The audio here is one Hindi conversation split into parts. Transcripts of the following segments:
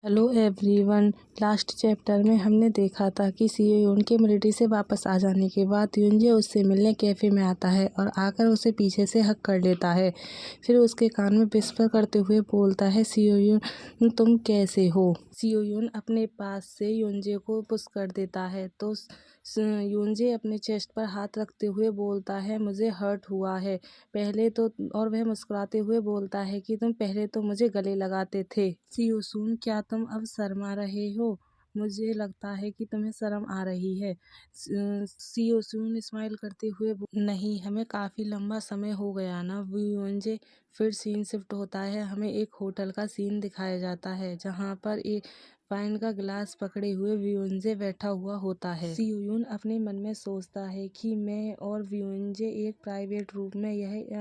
Hello everyone. लास्ट चैप्टर में हमने देखा था कि सियोयून के मिलिट्री से वापस आ जाने के बाद युनजे उससे मिलने कैफ़े में आता है और आकर उसे पीछे से हक कर लेता है। फिर उसके कान में विस्पर करते हुए बोलता है, सियोयून तुम कैसे हो। सियोयून अपने पास से युनजे को पुश कर देता है तो युनजे अपने चेस्ट पर हाथ रखते हुए बोलता है, मुझे हर्ट हुआ है पहले तो। और वह मुस्कुराते हुए बोलता है कि तुम पहले तो मुझे गले लगाते थे। सियोसून, क्या तुम अब शर्मा रहे हो? मुझे लगता है कि तुम्हें शर्म आ रही है। सियोसून स्माइल करते हुए नहीं, हमें काफ़ी लंबा समय हो गया ना युनजे। फिर सीन शिफ्ट होता है, हमें एक होटल का सीन दिखाया जाता है जहाँ पर एक वाइन का गिलास पकड़े हुए युनजे बैठा हुआ होता है। सियोयून अपने मन में सोचता है कि मैं और युनजे एक प्राइवेट रूम में, यह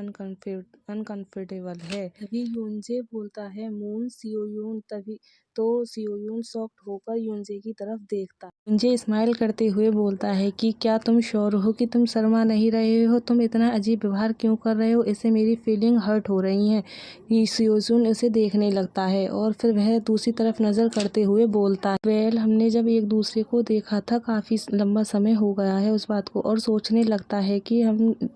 अनकंफर्टेबल है। तभी युनजे बोलता है, मून। सियोयून तभी तो सियोयून शॉक्ड होकर युनजे की तरफ देखता है। युनजे स्माइल करते हुए बोलता है कि क्या तुम श्योर हो कि तुम शर्मा नहीं रहे हो? तुम इतना अजीब व्यवहार क्यों कर रहे हो? इससे मेरी फीलिंग हर्ट हो रही हैं। सियोसून उसे देखने लगता है और फिर वह दूसरी तरफ नजर करते हुए बोलता है, वेल, हमने जब एक दूसरे को देखा था काफ़ी लंबा समय हो गया है उस बात को, और सोचने लगता है कि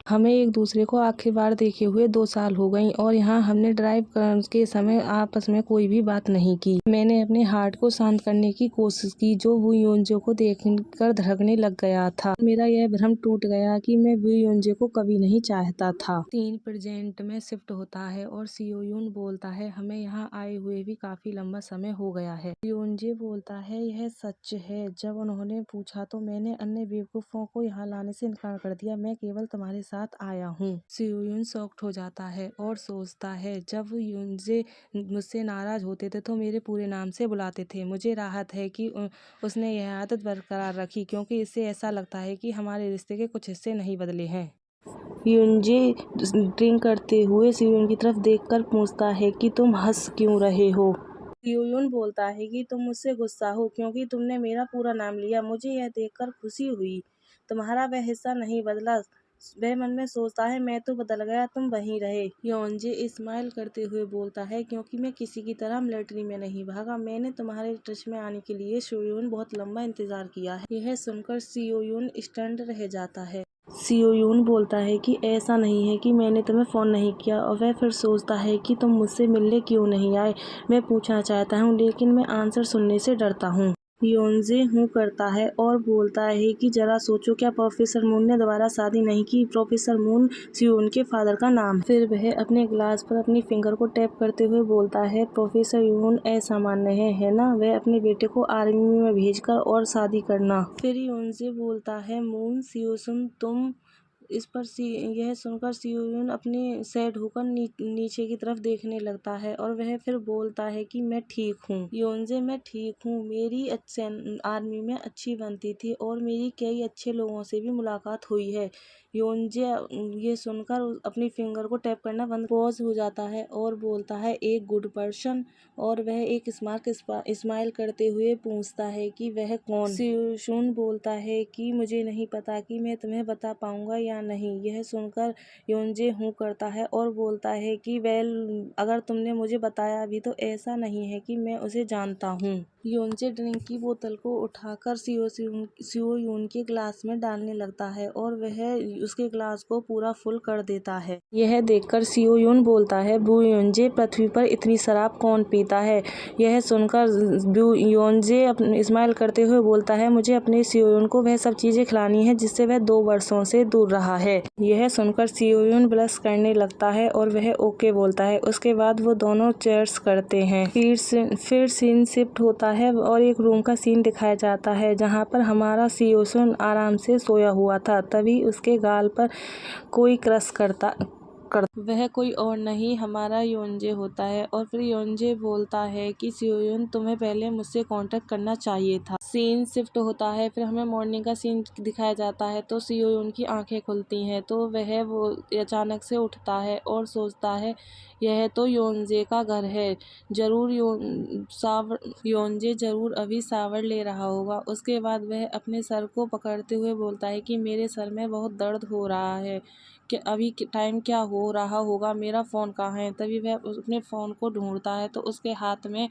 हमें एक दूसरे को आखिरी बार देखे हुए 2 साल हो गई और यहाँ हमने ड्राइव के समय आपस में कोई भी बात नहीं की। मैंने अपने हार्ट को शांत करने की कोशिश की जो वू युनजे को देखकर धड़कने लग गया था। मेरा यह भ्रम टूट गया कि मैं वू युनजे को कभी नहीं चाहता था। सीन प्रेजेंट में शिफ्ट होता है और सियोयून बोलता है, हमें यहाँ आए हुए भी काफ़ी लंबा समय हो गया है। युनजे बोलता है, यह सच है। जब उन्होंने पूछा तो मैंने अन्य बेवकूफ़ों को यहाँ लाने से इनकार कर दिया। मैं केवल तुम्हारे साथ आया हूँ। सियोयून शॉक्ड हो जाता है और सोचता है, जब युनजे मुझसे नाराज होते थे तो मेरे पूरे नाम से बुलाते थे। मुझे राहत है कि उसने यह आदत बरकरार रखी, क्योंकि इससे ऐसा लगता है कि हमारे रिश्ते के कुछ हिस्से नहीं बदले हैं। युनजे ड्रिंक करते हुए सियोयून की तरफ देखकर पूछता है कि तुम हंस क्यों रहे हो? सियोयून बोलता है कि तुम मुझसे गुस्सा हो क्योंकि तुमने मेरा पूरा नाम लिया। मुझे यह देखकर खुशी हुई। तुम्हारा वह हिस्सा नहीं बदला। वह मन में सोचता है, मैं तो बदल गया, तुम वहीं रहे। युनजे स्माइल करते हुए बोलता है, क्योंकि मैं किसी की तरह मिलिट्री में नहीं भागा। मैंने तुम्हारे टच में आने के लिए सियोयून बहुत लंबा इंतजार किया है। यह सुनकर सियोयून स्टन्ड रह जाता है। सियोयून बोलता है कि ऐसा नहीं है कि मैंने तुम्हें फ़ोन नहीं किया, और वह फिर सोचता है कि तुम मुझसे मिलने क्यों नहीं आए। मैं पूछना चाहता हूँ लेकिन मैं आंसर सुनने से डरता हूँ। युनजे हूँ करता है और बोलता है कि जरा सोचो, क्या प्रोफेसर मून ने दोबारा शादी नहीं की? प्रोफेसर मून सियोयून के फादर का नाम है। फिर वह अपने ग्लास पर अपनी फिंगर को टैप करते हुए बोलता है, प्रोफेसर यून असामान्य है ना? वह अपने बेटे को आर्मी में भेजकर और शादी करना। फिर युनजे बोलता है, मून सियोसून तुम इस पर यह सुनकर सियोयून अपनी सैड होकर नीचे की तरफ देखने लगता है और वह फिर बोलता है कि मैं ठीक हूँ। योनजे, मैं ठीक हूँ। मेरी आर्मी में अच्छी बनती थी और मेरी कई अच्छे लोगों से भी मुलाकात हुई है। योनजे ये सुनकर अपनी फिंगर को टैप करना बंद पॉज हो जाता है और बोलता है, एक गुड पर्सन। और वह एक स्माइल करते हुए पूछता है कि वह कौन? सियोसून बोलता है कि मुझे नहीं पता कि मैं तुम्हें बता पाऊंगा या नहीं। यह सुनकर योनजे हूँ करता है और बोलता है कि वेल, अगर तुमने मुझे बताया भी तो ऐसा नहीं है कि मैं उसे जानता हूँ। योनजे ड्रिंक की बोतल को उठाकर सियोयून के ग्लास में डालने लगता है और वह उसके ग्लास को पूरा फुल कर देता है। यह देखकर सियोयून बोलता है, बू योनजे, पृथ्वी पर इतनी शराब कौन पीता है? यह सुनकर बू योनजे स्माइल करते हुए बोलता है, मुझे अपने सियोयून को वह सब चीजें खिलानी है जिससे वह 2 वर्षों से दूर रहा है। यह सुनकर सियोयून ब्लश करने लगता है और वह ओके बोलता है। उसके बाद वो दोनों चीयर्स करते हैं। फिर सीन शिफ्ट होता है और एक रूम का सीन दिखाया जाता है जहाँ पर हमारा सियोसून आराम से सोया हुआ था। तभी उसके गाल पर कोई क्रश करता वह कोई और नहीं, हमारा योनजे होता है। और फिर योनजे बोलता है कि सियोयून, तुम्हें पहले मुझसे कांटेक्ट करना चाहिए था। सीन शिफ्ट होता है, फिर हमें मॉर्निंग का सीन दिखाया जाता है तो सियोयून की आंखें खुलती हैं तो वो अचानक से उठता है और सोचता है, यह तो योनजे का घर है। योनजे जरूर अभी शावर ले रहा होगा। उसके बाद वह अपने सर को पकड़ते हुए बोलता है कि मेरे सर में बहुत दर्द हो रहा है। कि अभी टाइम क्या हो रहा होगा, मेरा फ़ोन कहाँ है। तभी वह अपने फ़ोन को ढूंढता है तो उसके हाथ में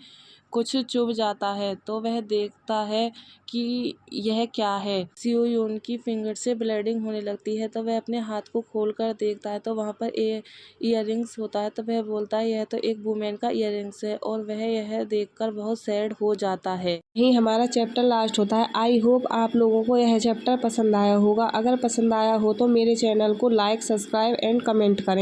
कुछ चुभ जाता है, तो वह देखता है कि यह क्या है। सियो यून की फिंगर से ब्लीडिंग होने लगती है, तो वह अपने हाथ को खोल कर देखता है तो वहाँ पर ईयरिंग्स होता है। तो वह बोलता है यह तो एक वुमेन का ईयरिंग्स है, और वह यह देखकर बहुत सैड हो जाता है। यही हमारा चैप्टर लास्ट होता है। आई होप आप लोगों को यह चैप्टर पसंद आया होगा। अगर पसंद आया हो तो मेरे चैनल को लाइक, सब्सक्राइब एंड कमेंट करें।